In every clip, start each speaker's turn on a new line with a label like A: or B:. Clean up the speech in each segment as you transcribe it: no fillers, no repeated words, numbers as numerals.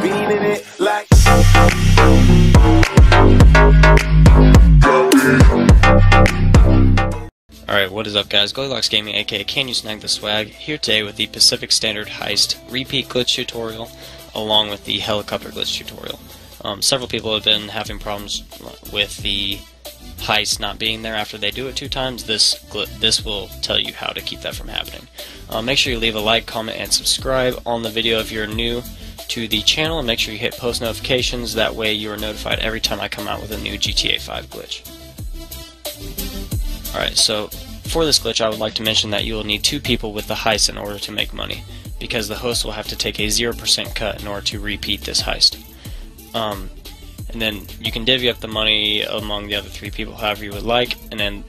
A: beating it like.
B: Alright, what is up guys? Goldilocks Gaming aka CANuSNAGtheSWAG here today with the Pacific Standard Heist repeat glitch tutorial along with the helicopter glitch tutorial. Several people have been having problems with the heist not being there after they do it 2 times. This will tell you how to keep that from happening. Make sure you leave a like, comment, and subscribe on the video if you're new to the channel, and make sure you hit post notifications, that way you are notified every time I come out with a new GTA 5 glitch. Alright, so for this glitch I would like to mention that you will need 2 people with the heist in order to make money, because the host will have to take a 0% cut in order to repeat this heist. And then you can divvy up the money among the other 3 people however you would like, and then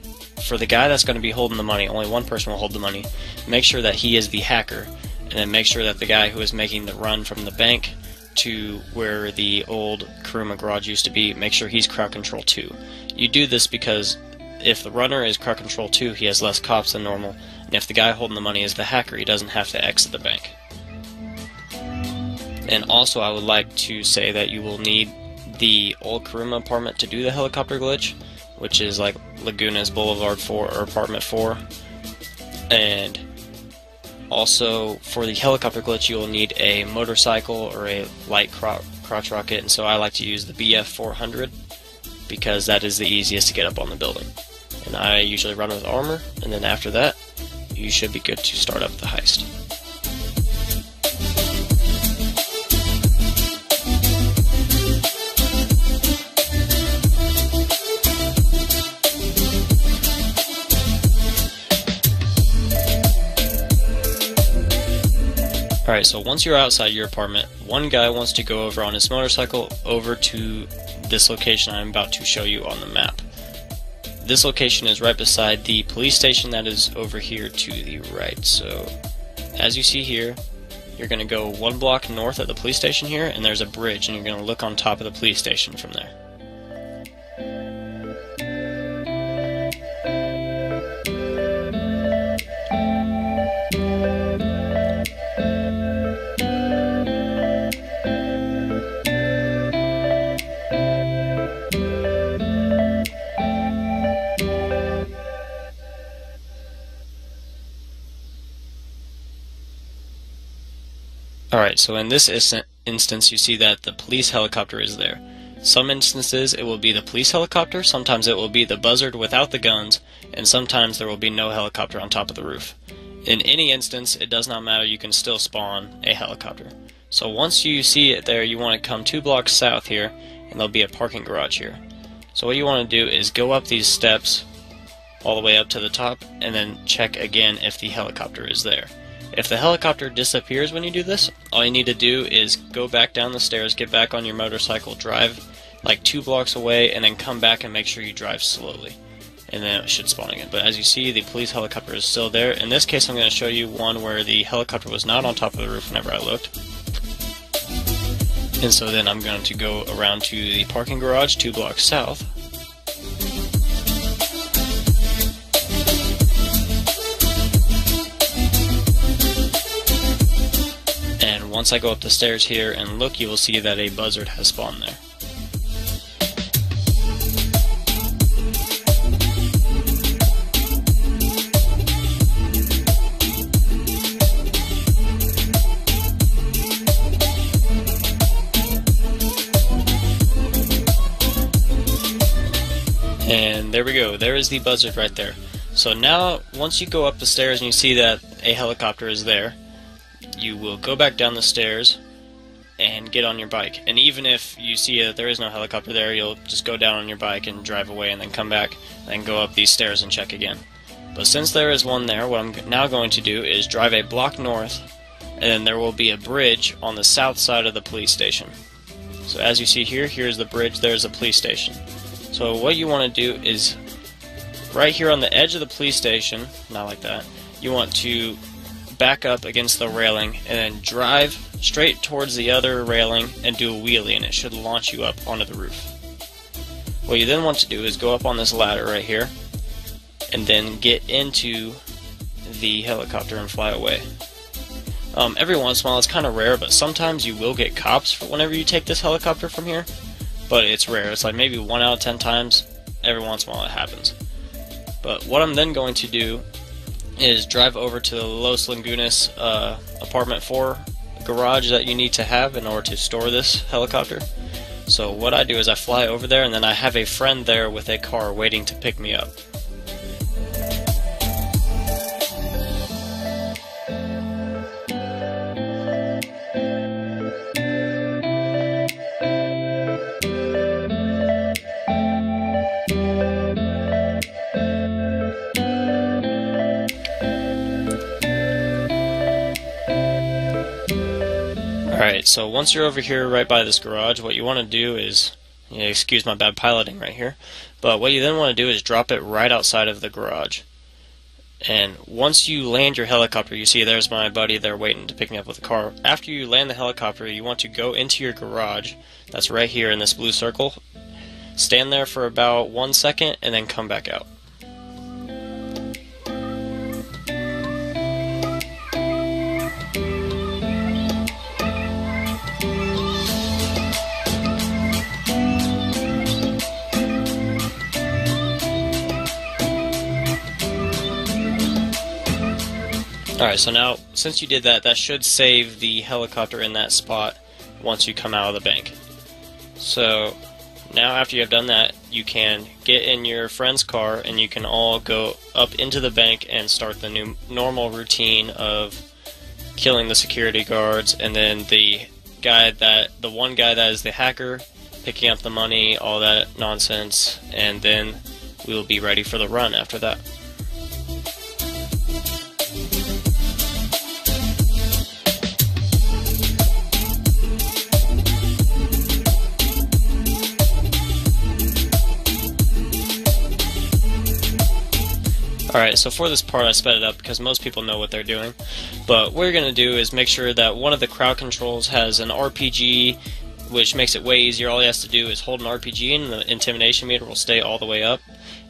B: for the guy that's going to be holding the money, only one person will hold the money. Make sure that he is the hacker, and then make sure that the guy who is making the run from the bank to where the old Kuruma garage used to be, make sure he's crowd control 2. You do this because if the runner is crowd control 2, he has less cops than normal, and if the guy holding the money is the hacker, he doesn't have to exit the bank. And also I would like to say that you will need the old Kuruma apartment to do the helicopter glitch, which is like Laguna's Boulevard 4 or apartment 4. And also for the helicopter glitch you will need a motorcycle or a light crotch rocket, and so I like to use the BF 400 because that is the easiest to get up on the building. And I usually run with armor, and then after that you should be good to start up the heist. Alright, so once you're outside your apartment, one guy wants to go over on his motorcycle over to this location I'm about to show you on the map. This location is right beside the police station that is over here to the right. So as you see here, you're going to go 1 block north of the police station here, and there's a bridge, and you're going to look on top of the police station from there. Alright, so in this instance you see that the police helicopter is there. Some instances it will be the police helicopter, sometimes it will be the buzzard without the guns, and sometimes there will be no helicopter on top of the roof. In any instance, it does not matter, you can still spawn a helicopter. So once you see it there, you want to come 2 blocks south here, and there'll be a parking garage here. So what you want to do is go up these steps all the way up to the top, and then check again if the helicopter is there. If the helicopter disappears when you do this, all you need to do is go back down the stairs, get back on your motorcycle, drive like 2 blocks away, and then come back and make sure you drive slowly. And then it should spawn again. But as you see, the police helicopter is still there. In this case, I'm going to show you one where the helicopter was not on top of the roof whenever I looked. And so then I'm going to go around to the parking garage 2 blocks south. Once I go up the stairs here and look, you will see that a buzzard has spawned there. And there we go, there is the buzzard right there. So now, once you go up the stairs and you see that a helicopter is there, you will go back down the stairs and get on your bike. And even if you see that there is no helicopter there, you'll just go down on your bike and drive away and then come back and go up these stairs and check again. But since there is one there, what I'm now going to do is drive a block north, and then there will be a bridge on the south side of the police station. So as you see here, here's the bridge, there's the police station. So what you want to do is, right here on the edge of the police station, not like that, you want to back up against the railing and then drive straight towards the other railing and do a wheelie, and it should launch you up onto the roof. What you then want to do is go up on this ladder right here and then get into the helicopter and fly away. Every once in a while, it's kind of rare, but sometimes you will get cops whenever you take this helicopter from here. But it's rare. It's like maybe 1 out of 10 times. Every once in a while it happens. But what I'm then going to do is drive over to the Los Lagunas apartment 4 garage that you need to have in order to store this helicopter. So what I do is I fly over there, and then I have a friend there with a car waiting to pick me up. Alright, so once you're over here right by this garage, what you want to do is, excuse my bad piloting right here, but what you then want to do is drop it right outside of the garage. And once you land your helicopter, you see there's my buddy there waiting to pick me up with the car. After you land the helicopter, you want to go into your garage, that's right here in this blue circle, stand there for about 1 second, and then come back out. Alright, so now, since you did that, that should save the helicopter in that spot once you come out of the bank. So, now after you have done that, you can get in your friend's car and you can all go up into the bank and start the new normal routine of killing the security guards, and then the one guy that is the hacker, picking up the money, all that nonsense, and then we will be ready for the run after that. Alright, so for this part I sped it up because most people know what they're doing, but what you're going to do is make sure that one of the crowd controls has an RPG, which makes it way easier. All he has to do is hold an RPG and the intimidation meter will stay all the way up.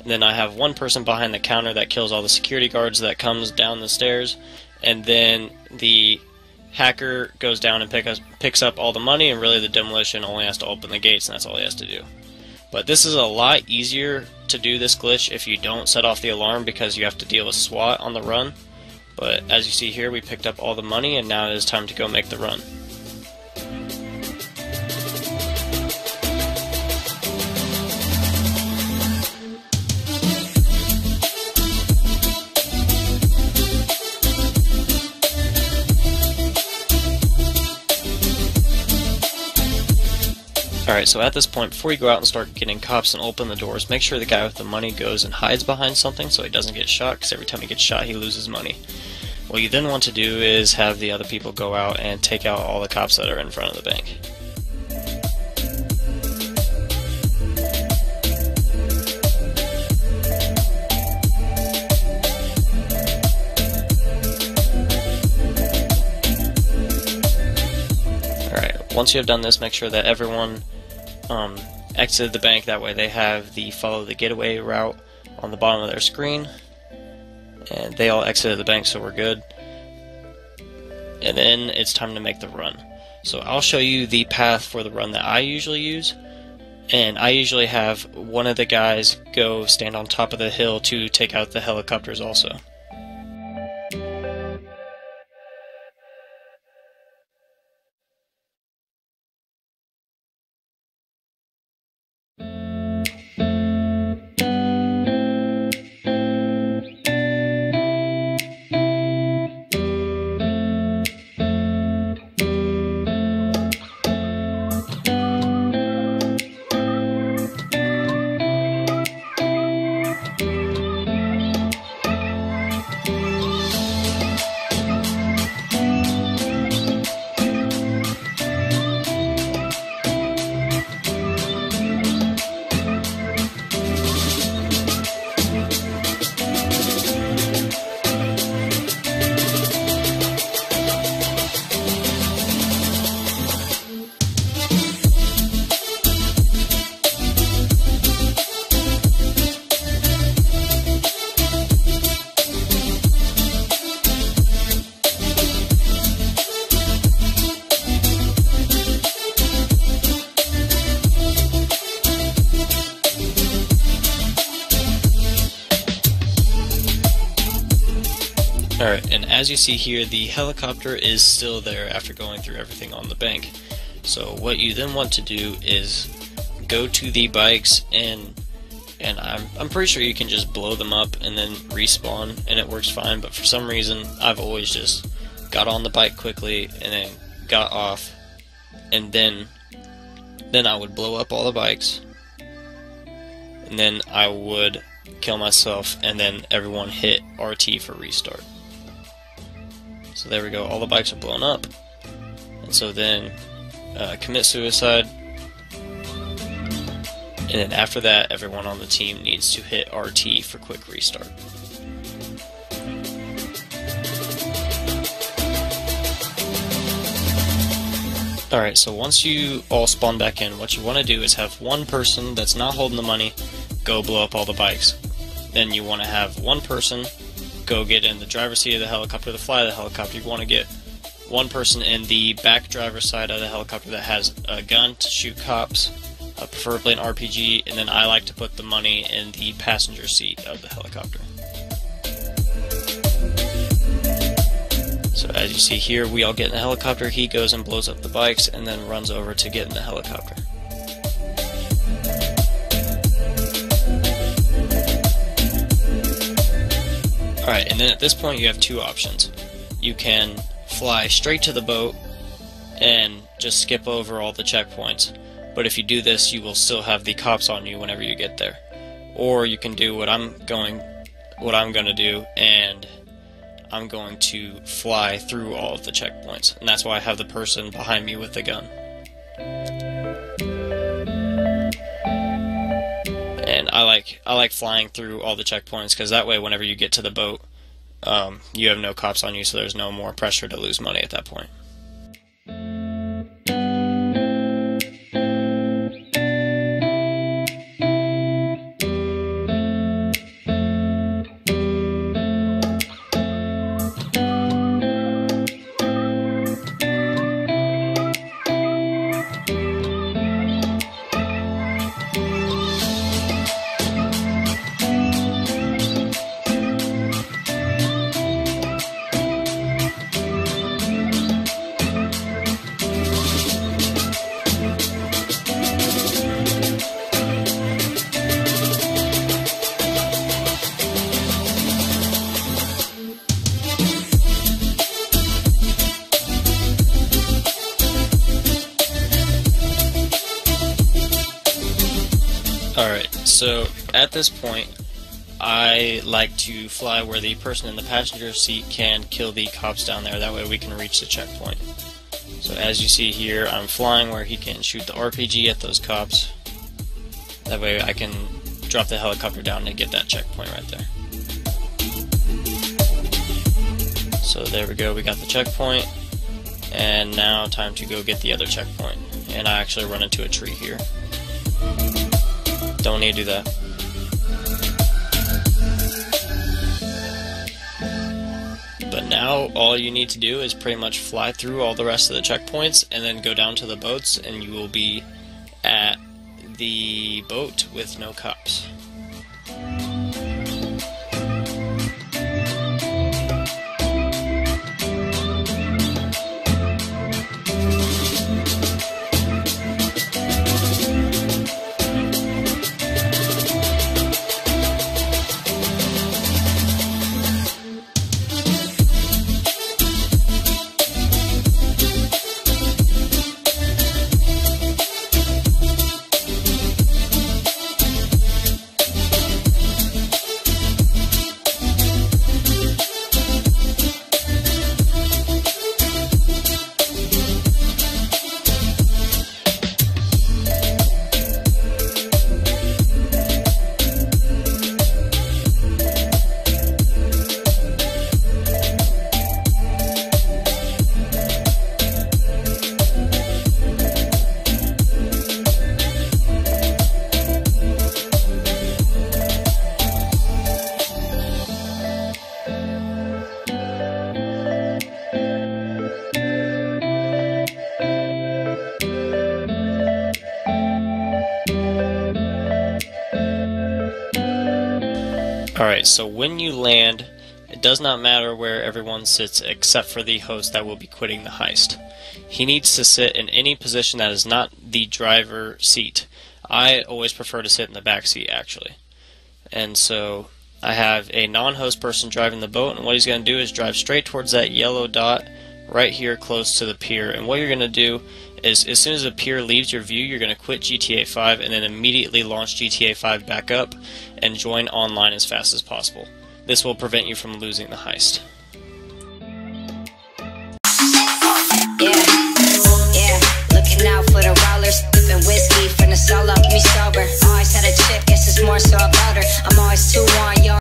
B: And then I have one person behind the counter that kills all the security guards that comes down the stairs, and then the hacker goes down and picks up all the money, and really the demolition only has to open the gates, and that's all he has to do. But this is a lot easier to do this glitch if you don't set off the alarm, because you have to deal with SWAT on the run. But as you see here, we picked up all the money, and now it is time to go make the run. Alright, so at this point, before you go out and start getting cops and open the doors, make sure the guy with the money goes and hides behind something so he doesn't get shot, because every time he gets shot, he loses money. What you then want to do is have the other people go out and take out all the cops that are in front of the bank. Alright, once you have done this, make sure that everyone exited the bank. That way they have the follow the getaway route on the bottom of their screen, and they all exited the bank, so we're good. And then it's time to make the run. So I'll show you the path for the run that I usually use, and I usually have one of the guys go stand on top of the hill to take out the helicopters also. Alright, and as you see here, the helicopter is still there after going through everything on the bank. So what you then want to do is go to the bikes, and I'm pretty sure you can just blow them up and then respawn and it works fine, but for some reason I've always just got on the bike quickly and then got off, and then I would blow up all the bikes, and then I would kill myself, and then everyone hit RT for restart. So there we go, all the bikes are blown up, and so then commit suicide, and then after that everyone on the team needs to hit RT for quick restart. Alright, so once you all spawn back in, what you want to do is have one person that's not holding the money go blow up all the bikes. Then you want to have one person go get in the driver's seat of the helicopter to fly the helicopter. You want to get one person in the back driver's side of the helicopter that has a gun to shoot cops, preferably an RPG, and then I like to put the money in the passenger seat of the helicopter. So as you see here, we all get in the helicopter, he goes and blows up the bikes, and then runs over to get in the helicopter. Alright, and then at this point you have two options. You can fly straight to the boat and just skip over all the checkpoints, but if you do this you will still have the cops on you whenever you get there. Or you can do what I'm going to do, and I'm going to fly through all of the checkpoints, and that's why I have the person behind me with the gun. And I like flying through all the checkpoints, because that way whenever you get to the boat, you have no cops on you, so there's no more pressure to lose money at that point. Alright, so at this point, I like to fly where the person in the passenger seat can kill the cops down there, that way we can reach the checkpoint. So as you see here, I'm flying where he can shoot the RPG at those cops, that way I can drop the helicopter down and get that checkpoint right there. So there we go, we got the checkpoint, and now time to go get the other checkpoint. And I actually run into a tree here. Don't need to do that. But now all you need to do is pretty much fly through all the rest of the checkpoints and then go down to the boats, and you will be at the boat with no cops. Alright, so when you land does not matter where everyone sits except for the host that will be quitting the heist. He needs to sit in any position that is not the driver seat. I always prefer to sit in the back seat, actually. And so I have a non-host person driving the boat, and what he's going to do is drive straight towards that yellow dot right here close to the pier. And what you're going to do is, as soon as the pier leaves your view, you're going to quit GTA 5 and then immediately launch GTA 5 back up and join online as fast as possible. This will prevent you from losing the heist.
A: Yeah, looking out for the rollers, sipping whiskey, finna solo, me sober. Always had a chick, guess it's more so